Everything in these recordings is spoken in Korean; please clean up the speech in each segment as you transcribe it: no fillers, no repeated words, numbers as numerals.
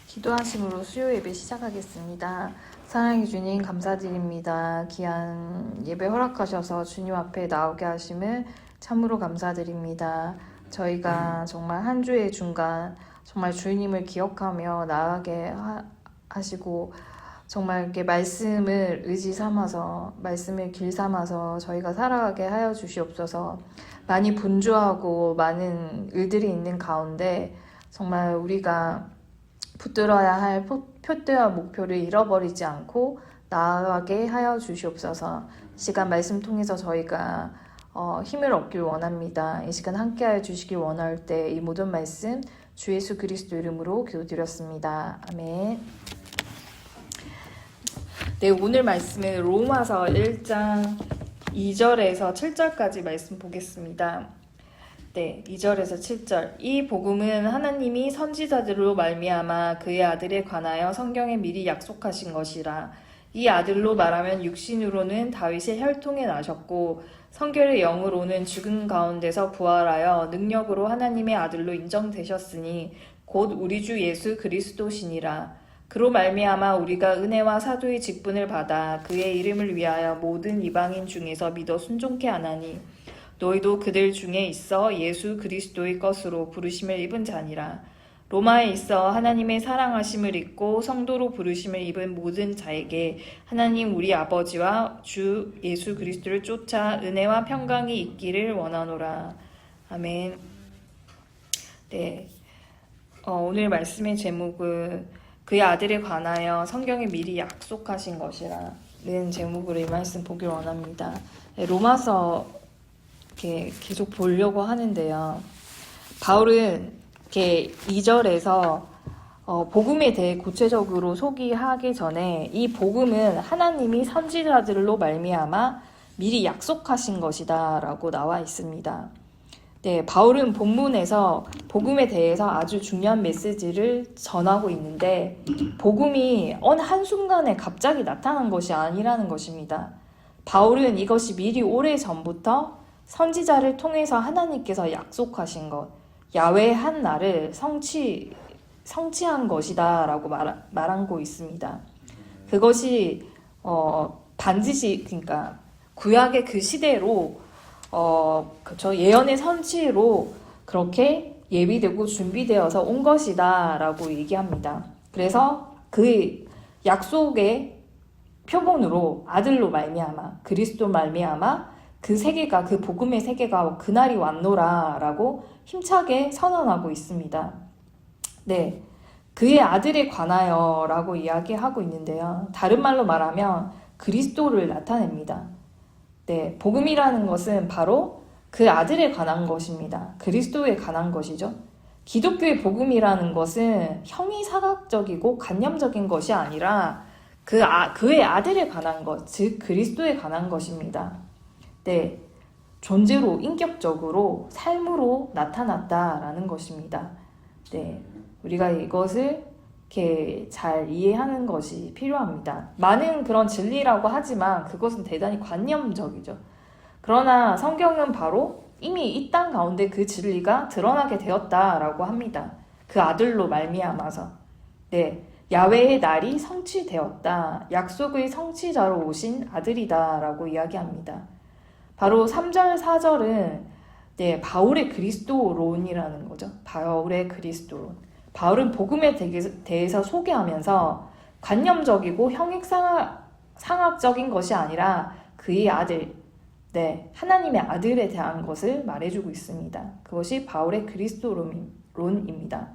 기도하심으로 수요 예배 시작하겠습니다. 사랑해 주님 감사드립니다. 귀한 예배 허락하셔서 주님 앞에 나오게 하심을 참으로 감사드립니다. 저희가 정말 한 주의 중간 정말 주님을 기억하며 나아가게 하시고 정말 이렇게 말씀을 의지 삼아서 말씀을 길 삼아서 저희가 살아가게 하여 주시옵소서. 많이 분주하고 많은 일들이 있는 가운데 정말 우리가 붙들어야 할 표대와 목표를 잃어버리지 않고 나아가게 하여 주시옵소서. 이 시간 말씀 통해서 저희가 힘을 얻길 원합니다. 이 시간 함께하여 주시길 원할 때 이 모든 말씀 주 예수 그리스도 이름으로 기도드렸습니다. 아멘. 네, 오늘 말씀은 로마서 1장 2절에서 7절까지 말씀 보겠습니다. 네, 2절에서 7절. 이 복음은 하나님이 선지자들로 말미암아 그의 아들에 관하여 성경에 미리 약속하신 것이라. 이 아들로 말하면 육신으로는 다윗의 혈통에 나셨고 성결의 영으로는 죽은 가운데서 부활하여 능력으로 하나님의 아들로 인정되셨으니 곧 우리 주 예수 그리스도시니라. 그로 말미암아 우리가 은혜와 사도의 직분을 받아 그의 이름을 위하여 모든 이방인 중에서 믿어 순종케 하나니 너희도 그들 중에 있어 예수 그리스도의 것으로 부르심을 입은 자니라. 로마에 있어 하나님의 사랑하심을 입고 성도로 부르심을 입은 모든 자에게 하나님 우리 아버지와 주 예수 그리스도를 쫓아 은혜와 평강이 있기를 원하노라. 아멘. 네, 오늘 말씀의 제목은 그의 아들에 관하여 성경에 미리 약속하신 것이라는 제목으로 이 말씀 보길 원합니다. 네, 로마서 이렇게 계속 보려고 하는데요. 바울은 이렇게 2절에서 복음에 대해 구체적으로 소개하기 전에 이 복음은 하나님이 선지자들로 말미암아 미리 약속하신 것이다 라고 나와 있습니다. 네, 바울은 본문에서 복음에 대해서 아주 중요한 메시지를 전하고 있는데 복음이 어느 한순간에 갑자기 나타난 것이 아니라는 것입니다. 바울은 이것이 미리 오래전부터 선지자를 통해서 하나님께서 약속하신 것, 야훼의 한 날을 성취한 것이다 라고 말하고 있습니다. 그것이 반드시 그러니까 구약의 그 시대로 그렇죠. 예언의 선지로 그렇게 예비되고 준비되어서 온 것이다 라고 얘기합니다. 그래서 그 약속의 표본으로 아들로 말미암아 그리스도 말미암아 그 세계가 그 복음의 세계가 그날이 왔노라 라고 힘차게 선언하고 있습니다. 네, 그의 아들에 관하여 라고 이야기하고 있는데요. 다른 말로 말하면 그리스도를 나타냅니다. 네, 복음이라는 것은 바로 그 아들에 관한 것입니다. 그리스도에 관한 것이죠. 기독교의 복음이라는 것은 형이사각적이고 관념적인 것이 아니라 그의 아들에 관한 것, 즉 그리스도에 관한 것입니다. 네, 존재로 인격적으로 삶으로 나타났다라는 것입니다. 네, 우리가 이것을 이렇게 잘 이해하는 것이 필요합니다. 많은 그런 진리라고 하지만 그것은 대단히 관념적이죠. 그러나 성경은 바로 이미 이 땅 가운데 그 진리가 드러나게 되었다라고 합니다. 그 아들로 말미암아서. 네, 야훼의 날이 성취되었다. 약속의 성취자로 오신 아들이다라고 이야기합니다. 바로 3절, 4절은 네, 바울의 그리스도론이라는 거죠. 바울의 그리스도론. 바울은 복음에 대해서 소개하면서 관념적이고 형익상학적인 것이 아니라 그의 아들, 네, 하나님의 아들에 대한 것을 말해주고 있습니다. 그것이 바울의 그리스도론입니다.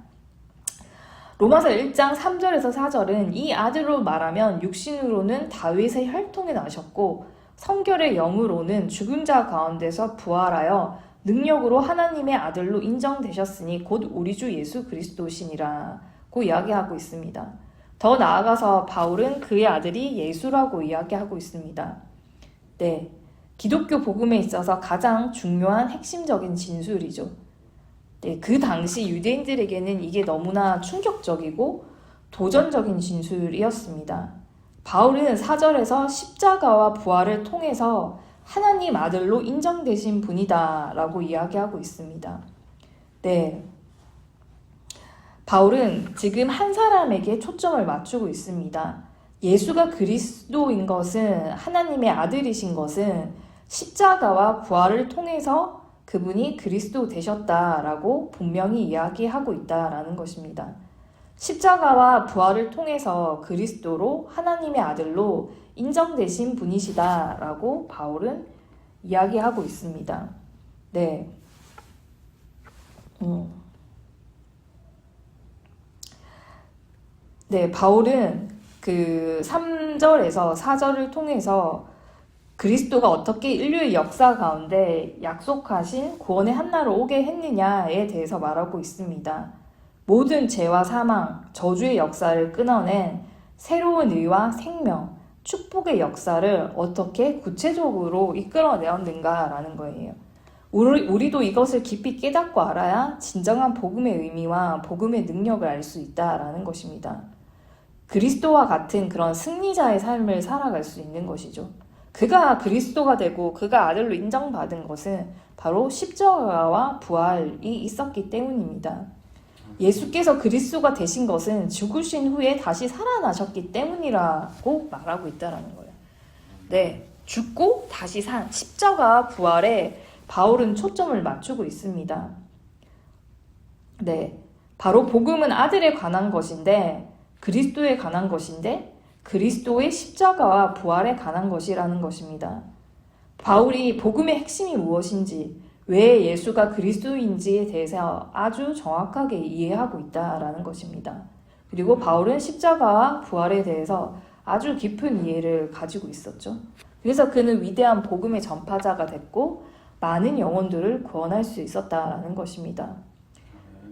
로마서 1장 3절에서 4절은 이 아들로 말하면 육신으로는 다윗의 혈통에 나셨고 성결의 영으로는 죽은 자 가운데서 부활하여 능력으로 하나님의 아들로 인정되셨으니 곧 우리 주 예수 그리스도시니라고 이야기하고 있습니다. 더 나아가서 바울은 그의 아들이 예수라고 이야기하고 있습니다. 네, 기독교 복음에 있어서 가장 중요한 핵심적인 진술이죠. 네, 그 당시 유대인들에게는 이게 너무나 충격적이고 도전적인 진술이었습니다. 바울은 4절에서 십자가와 부활을 통해서 하나님 아들로 인정되신 분이다 라고 이야기하고 있습니다. 네, 바울은 지금 한 사람에게 초점을 맞추고 있습니다. 예수가 그리스도인 것은, 하나님의 아들이신 것은 십자가와 부활을 통해서 그분이 그리스도 되셨다라고 분명히 이야기하고 있다라는 것입니다. 십자가와 부활을 통해서 그리스도로, 하나님의 아들로 인정되신 분이시다라고 바울은 이야기하고 있습니다. 네. 네, 바울은 그 3절에서 4절을 통해서 그리스도가 어떻게 인류의 역사 가운데 약속하신 구원의 한날을 오게 했느냐에 대해서 말하고 있습니다. 모든 죄와 사망, 저주의 역사를 끊어낸 새로운 의와 생명, 축복의 역사를 어떻게 구체적으로 이끌어내었는가라는 거예요. 우리도 이것을 깊이 깨닫고 알아야 진정한 복음의 의미와 복음의 능력을 알 수 있다라는 것입니다. 그리스도와 같은 그런 승리자의 삶을 살아갈 수 있는 것이죠. 그가 그리스도가 되고 그가 아들로 인정받은 것은 바로 십자가와 부활이 있었기 때문입니다. 예수께서 그리스도가 되신 것은 죽으신 후에 다시 살아나셨기 때문이라고 말하고 있다는 거예요. 네, 죽고 다시 산 십자가 부활에 바울은 초점을 맞추고 있습니다. 네, 바로 복음은 아들에 관한 것인데, 그리스도에 관한 것인데, 그리스도의 십자가와 부활에 관한 것이라는 것입니다. 바울이 복음의 핵심이 무엇인지, 왜 예수가 그리스도인지에 대해서 아주 정확하게 이해하고 있다라는 것입니다. 그리고 바울은 십자가와 부활에 대해서 아주 깊은 이해를 가지고 있었죠. 그래서 그는 위대한 복음의 전파자가 됐고 많은 영혼들을 구원할 수 있었다라는 것입니다.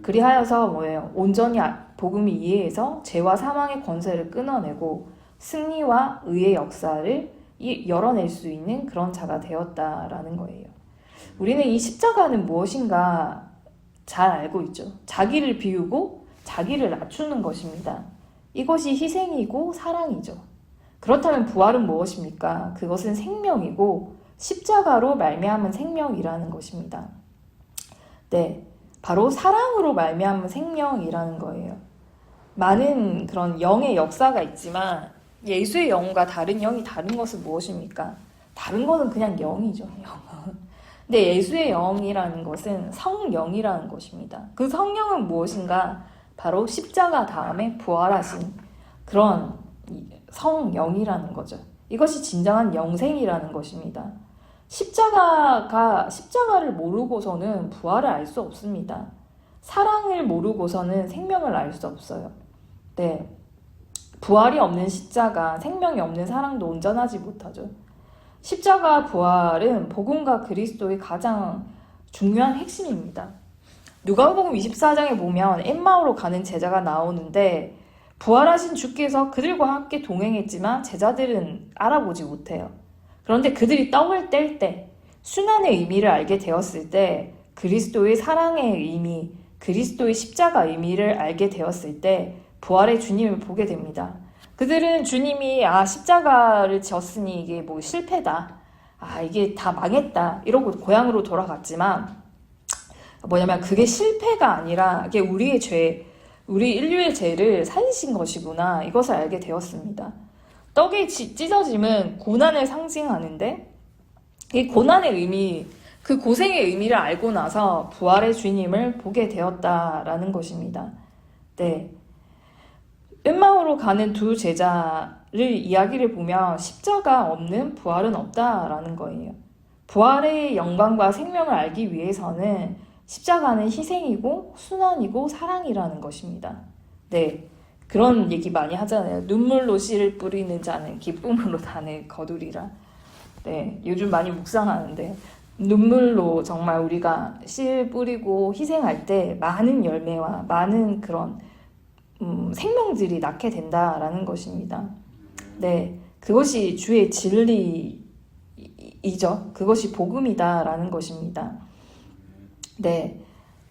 그리하여서 뭐예요? 온전히 복음을 이해해서 죄와 사망의 권세를 끊어내고 승리와 의의 역사를 열어낼 수 있는 그런 자가 되었다라는 거예요. 우리는 이 십자가는 무엇인가 잘 알고 있죠. 자기를 비우고 자기를 낮추는 것입니다. 이것이 희생이고 사랑이죠. 그렇다면 부활은 무엇입니까? 그것은 생명이고 십자가로 말미암은 생명이라는 것입니다. 네, 바로 사랑으로 말미암은 생명이라는 거예요. 많은 그런 영의 역사가 있지만 예수의 영과 다른 영이 다른 것은 무엇입니까? 다른 거는 그냥 영이죠. 근데 예수의 영이라는 것은 성령이라는 것입니다. 그 성령은 무엇인가? 바로 십자가 다음에 부활하신 그런 성령이라는 거죠. 이것이 진정한 영생이라는 것입니다. 십자가를 모르고서는 부활을 알 수 없습니다. 사랑을 모르고서는 생명을 알 수 없어요. 네, 부활이 없는 십자가, 생명이 없는 사랑도 온전하지 못하죠. 십자가 부활은 복음과 그리스도의 가장 중요한 핵심입니다. 누가복음 24장에 보면 엠마오로 가는 제자가 나오는데 부활하신 주께서 그들과 함께 동행했지만 제자들은 알아보지 못해요. 그런데 그들이 떡을 뗄 때, 순환의 의미를 알게 되었을 때, 그리스도의 사랑의 의미, 그리스도의 십자가 의미를 알게 되었을 때 부활의 주님을 보게 됩니다. 그들은 주님이 십자가를 졌으니 이게 뭐 실패다, 이게 다 망했다 이러고 고향으로 돌아갔지만 뭐냐면 그게 실패가 아니라 이게 우리의 죄, 우리 인류의 죄를 살리신 것이구나, 이것을 알게 되었습니다. 떡의 찢어짐은 고난을 상징하는데 이 고난의 의미, 그 고생의 의미를 알고 나서 부활의 주님을 보게 되었다라는 것입니다. 네, 엠마오로 가는 두 제자를 이야기를 보면 십자가 없는 부활은 없다라는 거예요. 부활의 영광과 생명을 알기 위해서는 십자가는 희생이고 순환이고 사랑이라는 것입니다. 네, 그런 얘기 많이 하잖아요. 눈물로 씨를 뿌리는 자는 기쁨으로 단을 거두리라. 네, 요즘 많이 묵상하는데 눈물로 정말 우리가 씨를 뿌리고 희생할 때 많은 열매와 많은 그런 생명들이 낳게 된다라는 것입니다. 네, 그것이 주의 진리이죠. 그것이 복음이다라는 것입니다. 네,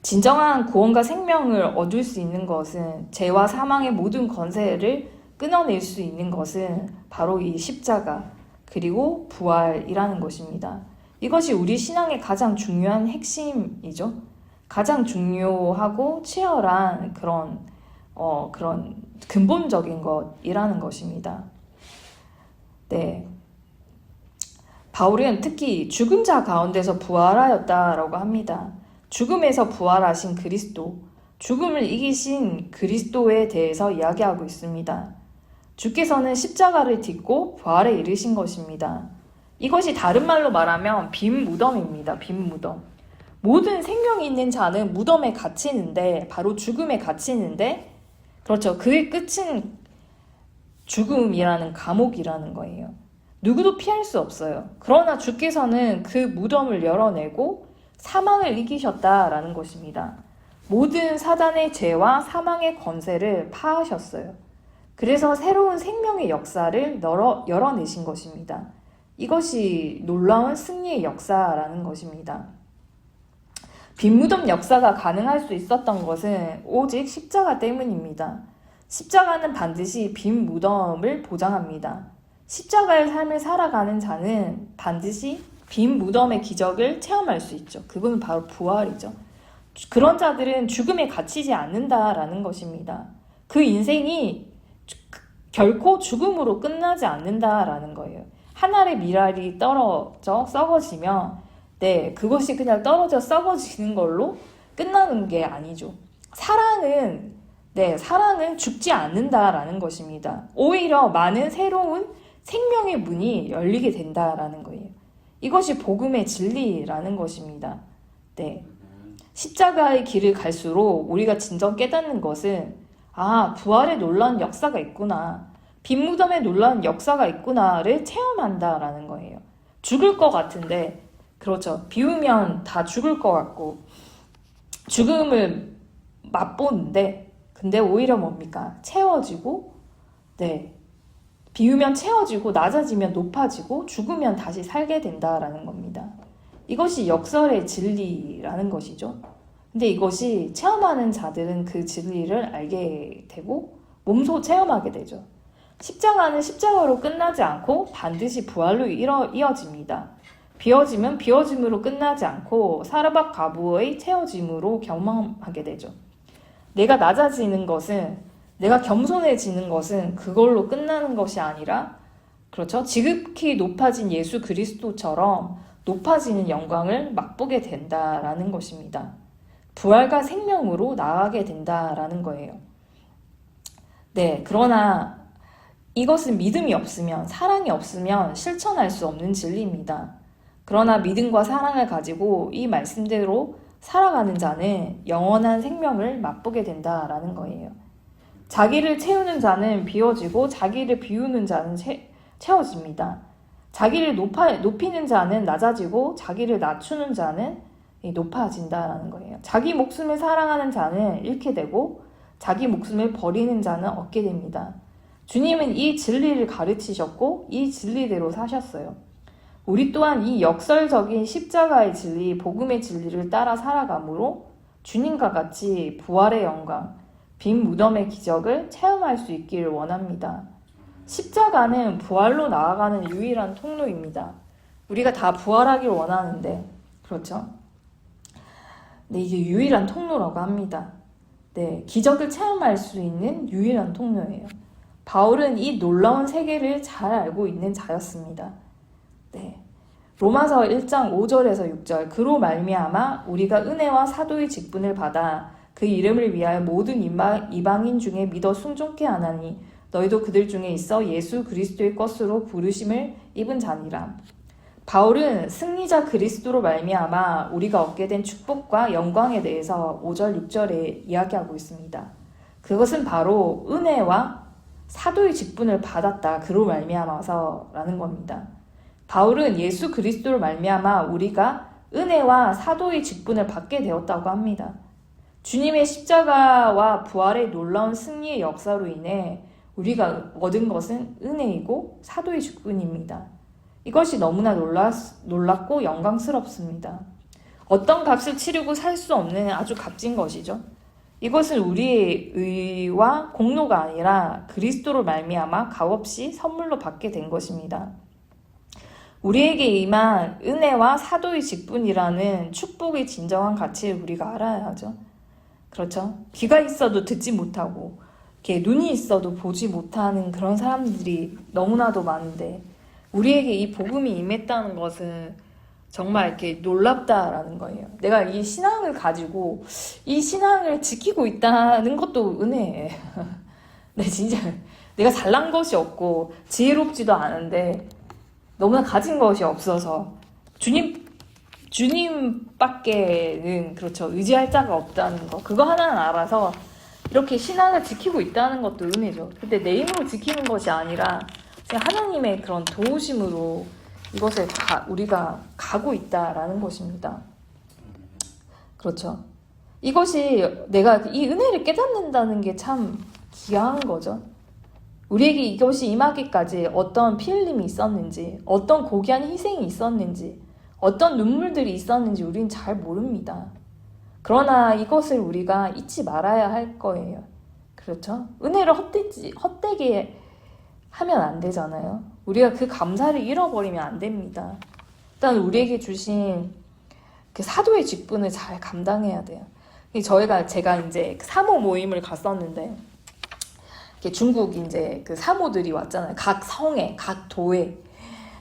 진정한 구원과 생명을 얻을 수 있는 것은, 죄와 사망의 모든 권세를 끊어낼 수 있는 것은 바로 이 십자가 그리고 부활이라는 것입니다. 이것이 우리 신앙의 가장 중요한 핵심이죠. 가장 중요하고 치열한 그런 그런 근본적인 것이라는 것입니다. 네. 바울은 특히 죽은 자 가운데서 부활하였다라고 합니다. 죽음에서 부활하신 그리스도, 죽음을 이기신 그리스도에 대해서 이야기하고 있습니다. 주께서는 십자가를 딛고 부활에 이르신 것입니다. 이것이 다른 말로 말하면 빈 무덤입니다. 빈 무덤. 모든 생명이 있는 자는 무덤에 갇히는데, 바로 죽음에 갇히는데, 그렇죠. 그의 끝은 죽음이라는 감옥이라는 거예요. 누구도 피할 수 없어요. 그러나 주께서는 그 무덤을 열어내고 사망을 이기셨다라는 것입니다. 모든 사단의 죄와 사망의 권세를 파하셨어요. 그래서 새로운 생명의 역사를 열어내신 것입니다. 이것이 놀라운 승리의 역사라는 것입니다. 빈 무덤 역사가 가능할 수 있었던 것은 오직 십자가 때문입니다. 십자가는 반드시 빈 무덤을 보장합니다. 십자가의 삶을 살아가는 자는 반드시 빈 무덤의 기적을 체험할 수 있죠. 그건 바로 부활이죠. 그런 자들은 죽음에 갇히지 않는다라는 것입니다. 그 인생이 결코 죽음으로 끝나지 않는다라는 거예요. 한 알의 밀알이 떨어져 썩어지면 그것이 그냥 떨어져 썩어지는 걸로 끝나는 게 아니죠. 사랑은 죽지 않는다라는 것입니다. 오히려 많은 새로운 생명의 문이 열리게 된다라는 거예요. 이것이 복음의 진리라는 것입니다. 십자가의 길을 갈수록 우리가 진정 깨닫는 것은 부활의 놀라운 역사가 있구나. 빈 무덤에 놀라운 역사가 있구나를 체험한다라는 거예요. 죽을 것 같은데, 그렇죠. 비우면 다 죽을 것 같고 죽음을 맛보는데, 근데 오히려 뭡니까? 채워지고, 비우면 채워지고 낮아지면 높아지고 죽으면 다시 살게 된다라는 겁니다. 이것이 역설의 진리라는 것이죠. 근데 이것이 체험하는 자들은 그 진리를 알게 되고 몸소 체험하게 되죠. 십자가는 십자가로 끝나지 않고 반드시 부활로 이어집니다. 비워지면 비워짐으로 끝나지 않고 사르밧 가부의 채워짐으로 경험하게 되죠. 내가 낮아지는 것은, 내가 겸손해지는 것은 그걸로 끝나는 것이 아니라, 그렇죠? 지극히 높아진 예수 그리스도처럼 높아지는 영광을 맛보게 된다라는 것입니다. 부활과 생명으로 나아가게 된다라는 거예요. 그러나 이것은 믿음이 없으면, 사랑이 없으면 실천할 수 없는 진리입니다. 그러나 믿음과 사랑을 가지고 이 말씀대로 살아가는 자는 영원한 생명을 맛보게 된다라는 거예요. 자기를 채우는 자는 비워지고 자기를 비우는 자는 채워집니다. 자기를 높이는 자는 낮아지고 자기를 낮추는 자는 높아진다라는 거예요. 자기 목숨을 사랑하는 자는 잃게 되고 자기 목숨을 버리는 자는 얻게 됩니다. 주님은 이 진리를 가르치셨고 이 진리대로 사셨어요. 우리 또한 이 역설적인 십자가의 진리, 복음의 진리를 따라 살아가므로 주님과 같이 부활의 영광, 빈 무덤의 기적을 체험할 수 있기를 원합니다. 십자가는 부활로 나아가는 유일한 통로입니다. 우리가 다 부활하길 원하는데, 그렇죠? 이게 유일한 통로라고 합니다. 기적을 체험할 수 있는 유일한 통로예요. 바울은 이 놀라운 세계를 잘 알고 있는 자였습니다. 로마서 1장 5절에서 6절, 그로 말미암아 우리가 은혜와 사도의 직분을 받아 그 이름을 위하여 모든 이방인 중에 믿어 순종케 하나니 너희도 그들 중에 있어 예수 그리스도의 것으로 부르심을 입은 자니라. 바울은 승리자 그리스도로 말미암아 우리가 얻게 된 축복과 영광에 대해서 5절, 6절에 이야기하고 있습니다. 그것은 바로 은혜와 사도의 직분을 받았다. 그로 말미암아서라는 겁니다. 바울은 예수 그리스도로 말미암아 우리가 은혜와 사도의 직분을 받게 되었다고 합니다. 주님의 십자가와 부활의 놀라운 승리의 역사로 인해 우리가 얻은 것은 은혜이고 사도의 직분입니다. 이것이 너무나 놀랍고 영광스럽습니다. 어떤 값을 치르고 살 수 없는 아주 값진 것이죠. 이것은 우리의 의와 공로가 아니라 그리스도로 말미암아 값없이 선물로 받게 된 것입니다. 우리에게 임한 은혜와 사도의 직분이라는 축복의 진정한 가치를 우리가 알아야 하죠. 그렇죠? 귀가 있어도 듣지 못하고 이렇게 눈이 있어도 보지 못하는 그런 사람들이 너무나도 많은데 우리에게 이 복음이 임했다는 것은 정말 이렇게 놀랍다라는 거예요. 내가 이 신앙을 가지고 이 신앙을 지키고 있다는 것도 은혜예요. 네, 진짜 내가 잘난 것이 없고 지혜롭지도 않은데 너무나 가진 것이 없어서 주님밖에는 그렇죠. 의지할 자가 없다는 거. 그거 하나는 알아서 이렇게 신앙을 지키고 있다는 것도 은혜죠. 근데 내 힘으로 지키는 것이 아니라 하나님의 그런 도우심으로 이것을 우리가 가고 있다라는 것입니다. 그렇죠. 이것이 내가 이 은혜를 깨닫는다는 게 참 귀한 거죠. 우리에게 이것이 임하기까지 어떤 피 흘림이 있었는지, 어떤 고귀한 희생이 있었는지, 어떤 눈물들이 있었는지 우리는 잘 모릅니다. 그러나 이것을 우리가 잊지 말아야 할 거예요. 그렇죠? 은혜를 헛되게 하면 안 되잖아요. 우리가 그 감사를 잃어버리면 안 됩니다. 일단 우리에게 주신 그 사도의 직분을 잘 감당해야 돼요. 제가 이제 사모 모임을 갔었는데, 중국 이제 그 사모들이 왔잖아요. 각 성에, 각 도에.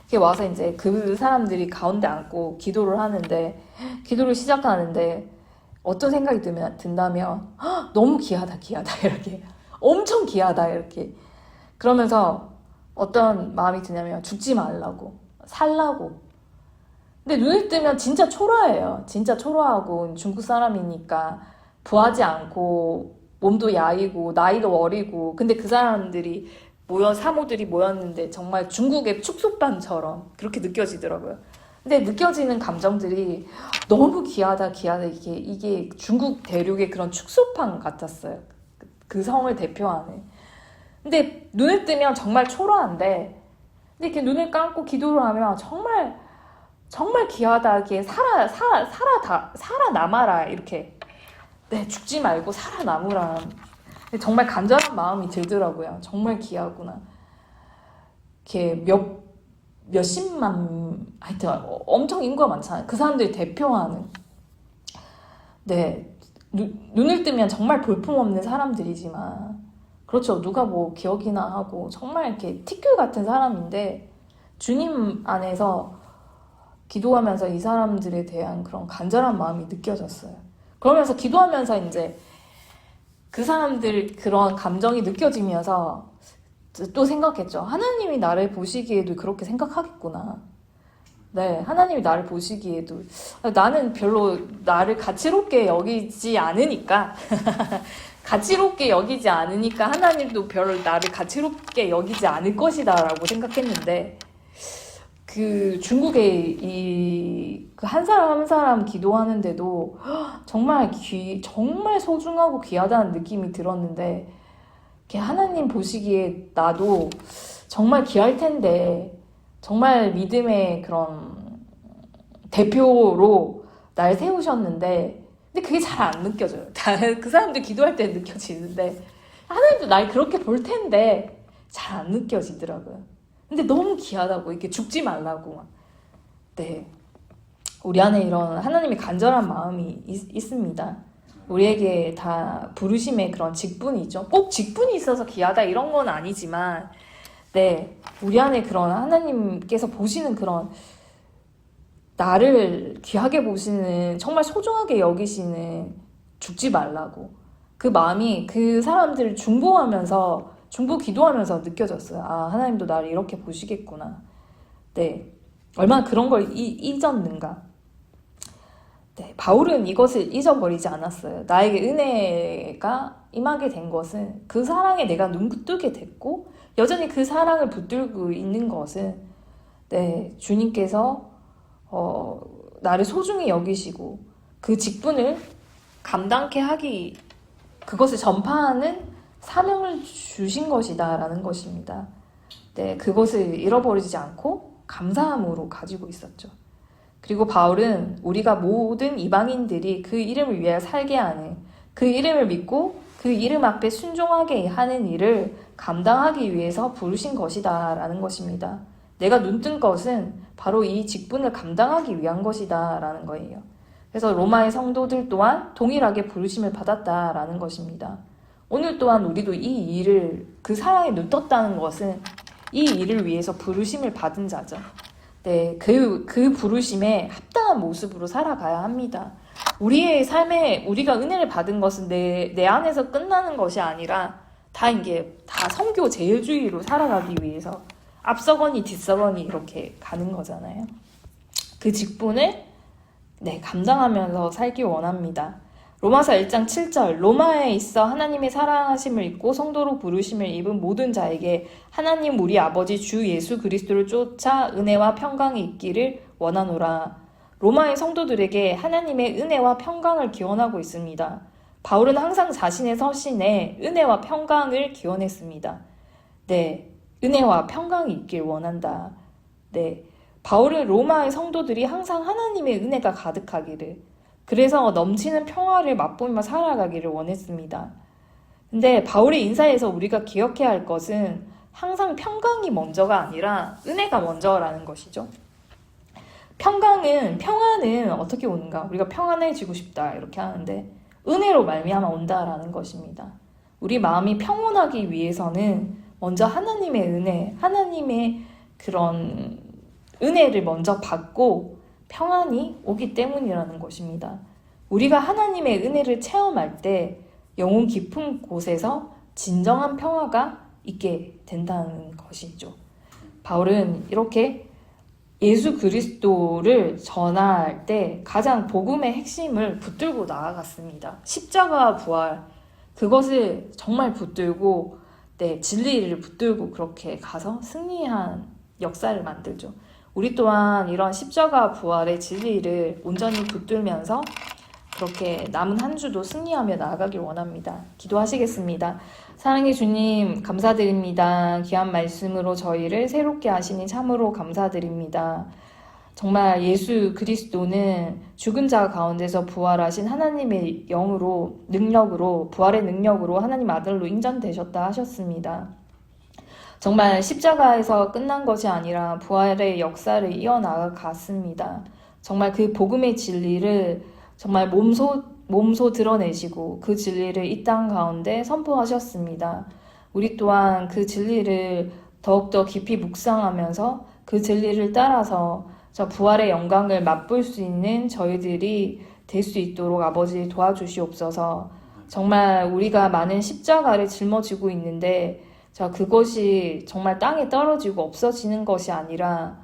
이렇게 와서 이제 그 사람들이 가운데 앉고 기도를 하는데, 기도를 시작하는데, 어떤 생각이 든다면, 너무 귀하다, 이렇게. 엄청 귀하다, 이렇게. 그러면서 어떤 마음이 드냐면, 죽지 말라고, 살라고. 근데 눈을 뜨면 진짜 초라해요. 진짜 초라하고, 중국 사람이니까 부하지 않고, 몸도 야이고, 나이도 어리고, 근데 그 사람들이 사모들이 모였는데 정말 중국의 축소반처럼 그렇게 느껴지더라고요. 근데 느껴지는 감정들이 너무 귀하다. 이게 중국 대륙의 그런 축소판 같았어요. 그 성을 대표하는. 근데 눈을 뜨면 정말 초라한데, 근데 이렇게 눈을 감고 기도를 하면 정말 귀하다. 이렇게 살아남아라. 이렇게. 네, 죽지 말고 살아남으라. 정말 간절한 마음이 들더라고요. 정말 귀하구나. 이렇게 몇십만, 하여튼 엄청 인구가 많잖아요. 그 사람들이 대표하는. 네, 눈을 뜨면 정말 볼품없는 사람들이지만, 그렇죠. 누가 뭐 기억이나 하고 정말 이렇게 티끌 같은 사람인데 주님 안에서 기도하면서 이 사람들에 대한 그런 간절한 마음이 느껴졌어요. 그러면서 기도하면서 이제 그 사람들 그런 감정이 느껴지면서 또 생각했죠. 하나님이 나를 보시기에도 그렇게 생각하겠구나. 네, 하나님이 나를 보시기에도 나는 별로 나를 가치롭게 여기지 않으니까 하나님도 별로 나를 가치롭게 여기지 않을 것이다 라고 생각했는데, 그 중국의 그 한 사람 한 사람 기도하는데도 정말 소중하고 귀하다는 느낌이 들었는데, 하나님 보시기에 나도 정말 귀할 텐데, 정말 믿음의 그런 대표로 날 세우셨는데, 근데 그게 잘 안 느껴져요. 그 사람들 기도할 때 느껴지는데, 하나님도 날 그렇게 볼 텐데 잘 안 느껴지더라고요. 근데 너무 귀하다고, 이렇게 죽지 말라고. 네, 우리 안에 이런 하나님의 간절한 마음이 있습니다. 우리에게 다 부르심의 그런 직분이죠. 꼭 직분이 있어서 귀하다 이런 건 아니지만, 네, 우리 안에 그런 하나님께서 보시는 그런 나를 귀하게 보시는, 정말 소중하게 여기시는, 죽지 말라고. 그 마음이 그 사람들을 중보 기도하면서 느껴졌어요. 아, 하나님도 나를 이렇게 보시겠구나. 네, 얼마나 그런 걸 잊었는가. 네, 바울은 이것을 잊어버리지 않았어요. 나에게 은혜가 임하게 된 것은, 그 사랑에 내가 눈뜨게 됐고 여전히 그 사랑을 붙들고 있는 것은, 네, 주님께서 나를 소중히 여기시고 그 직분을 감당케 하기, 그것을 전파하는 사명을 주신 것이다 라는 것입니다. 네, 그것을 잃어버리지 않고 감사함으로 가지고 있었죠. 그리고 바울은 우리가 모든 이방인들이 그 이름을 위하여 살게 하는, 그 이름을 믿고 그 이름 앞에 순종하게 하는 일을 감당하기 위해서 부르신 것이다 라는 것입니다. 내가 눈뜬 것은 바로 이 직분을 감당하기 위한 것이다 라는 거예요. 그래서 로마의 성도들 또한 동일하게 부르심을 받았다라는 것입니다. 오늘 또한 우리도 이 일을, 그 사랑에 눈 떴다는 것은 이 일을 위해서 부르심을 받은 자죠. 네, 그 부르심에 합당한 모습으로 살아가야 합니다. 우리의 삶에 우리가 은혜를 받은 것은 내 안에서 끝나는 것이 아니라 다 선교 제일주의로 살아가기 위해서 앞서거니 뒤서거니 이렇게 가는 거잖아요. 그 직분을 감당하면서 살기 원합니다. 로마서 1장 7절 로마에 있어 하나님의 사랑하심을 입고 성도로 부르심을 입은 모든 자에게 하나님 우리 아버지 주 예수 그리스도를 쫓아 은혜와 평강이 있기를 원하노라. 로마의 성도들에게 하나님의 은혜와 평강을 기원하고 있습니다. 바울은 항상 자신의 서신에 은혜와 평강을 기원했습니다. 네, 은혜와 평강이 있길 원한다. 네, 바울은 로마의 성도들이 항상 하나님의 은혜가 가득하기를, 그래서 넘치는 평화를 맛보며 살아가기를 원했습니다. 근데 바울의 인사에서 우리가 기억해야 할 것은 항상 평강이 먼저가 아니라 은혜가 먼저라는 것이죠. 평안은 어떻게 오는가? 우리가 평안해지고 싶다 이렇게 하는데 은혜로 말미암아 온다라는 것입니다. 우리 마음이 평온하기 위해서는 먼저 하나님의 은혜, 하나님의 그런 은혜를 먼저 받고 평안이 오기 때문이라는 것입니다. 우리가 하나님의 은혜를 체험할 때 영혼 깊은 곳에서 진정한 평화가 있게 된다는 것이죠. 바울은 이렇게 예수 그리스도를 전할 때 가장 복음의 핵심을 붙들고 나아갔습니다. 십자가와 부활, 그것을 정말 붙들고 진리를 붙들고 그렇게 가서 승리한 역사를 만들죠. 우리 또한 이런 십자가 부활의 진리를 온전히 붙들면서 그렇게 남은 한 주도 승리하며 나아가길 원합니다. 기도하시겠습니다. 사랑의 주님 감사드립니다. 귀한 말씀으로 저희를 새롭게 하시니 참으로 감사드립니다. 정말 예수 그리스도는 죽은 자 가운데서 부활하신 하나님의 영으로, 능력으로, 부활의 능력으로 하나님 아들로 인정되셨다 하셨습니다. 정말 십자가에서 끝난 것이 아니라 부활의 역사를 이어나갔습니다. 정말 그 복음의 진리를 정말 몸소 드러내시고 그 진리를 이 땅 가운데 선포하셨습니다. 우리 또한 그 진리를 더욱더 깊이 묵상하면서 그 진리를 따라서 저 부활의 영광을 맛볼 수 있는 저희들이 될 수 있도록 아버지 도와주시옵소서. 정말 우리가 많은 십자가를 짊어지고 있는데 그것이 정말 땅에 떨어지고 없어지는 것이 아니라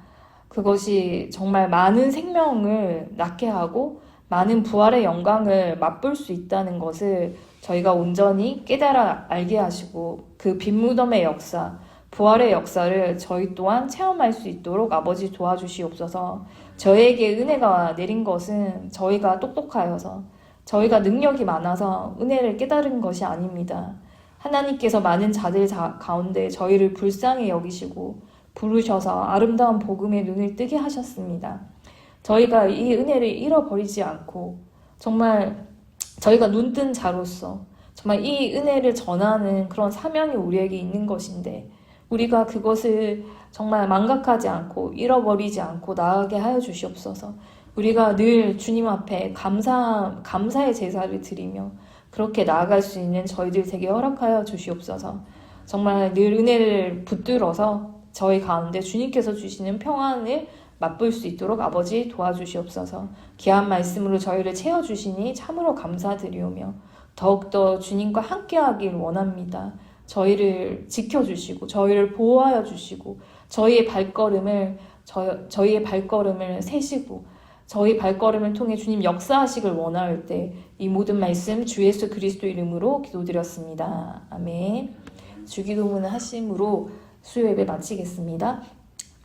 그것이 정말 많은 생명을 낳게 하고 많은 부활의 영광을 맛볼 수 있다는 것을 저희가 온전히 깨달아 알게 하시고 그 빈무덤의 역사, 부활의 역사를 저희 또한 체험할 수 있도록 아버지 도와주시옵소서. 저희에게 은혜가 내린 것은 저희가 똑똑하여서 저희가 능력이 많아서 은혜를 깨달은 것이 아닙니다. 하나님께서 많은 자들 가운데 저희를 불쌍히 여기시고 부르셔서 아름다운 복음의 눈을 뜨게 하셨습니다. 저희가 이 은혜를 잃어버리지 않고 정말 저희가 눈뜬 자로서 정말 이 은혜를 전하는 그런 사명이 우리에게 있는 것인데 우리가 그것을 정말 망각하지 않고 잃어버리지 않고 나아가게 하여 주시옵소서. 우리가 늘 주님 앞에 감사의 제사를 드리며 그렇게 나아갈 수 있는 저희들 되게 허락하여 주시옵소서. 정말 늘 은혜를 붙들어서 저희 가운데 주님께서 주시는 평안을 맛볼 수 있도록 아버지 도와주시옵소서. 귀한 말씀으로 저희를 채워주시니 참으로 감사드리오며 더욱더 주님과 함께하길 원합니다. 저희를 지켜주시고 저희를 보호하여 주시고 저희의 발걸음을 세시고 저희 발걸음을 통해 주님 역사하시길 원할 때 이 모든 말씀 주 예수 그리스도 이름으로 기도드렸습니다. 아멘. 주기도문을 하심으로 수요 예배 마치겠습니다.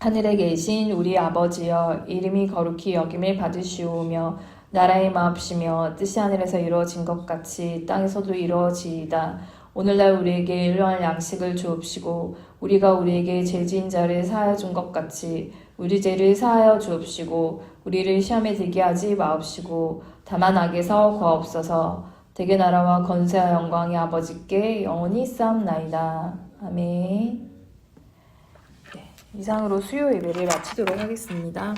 하늘에 계신 우리 아버지여, 이름이 거룩히 여김을 받으시오며 나라의 마옵시며 뜻이 하늘에서 이루어진 것 같이 땅에서도 이루어지이다. 오늘날 우리에게 일용할 양식을 주옵시고 우리가 우리에게 죄 지은 자를 사하여 준 것 같이 우리 죄를 사하여 주옵시고 우리를 시험에 들게 하지 마옵시고 다만 악에서 구하옵소서. 대개 나라와 권세와 영광이 아버지께 영원히 쌓옵나이다. 아멘. 이상으로 수요 예배를 마치도록 하겠습니다.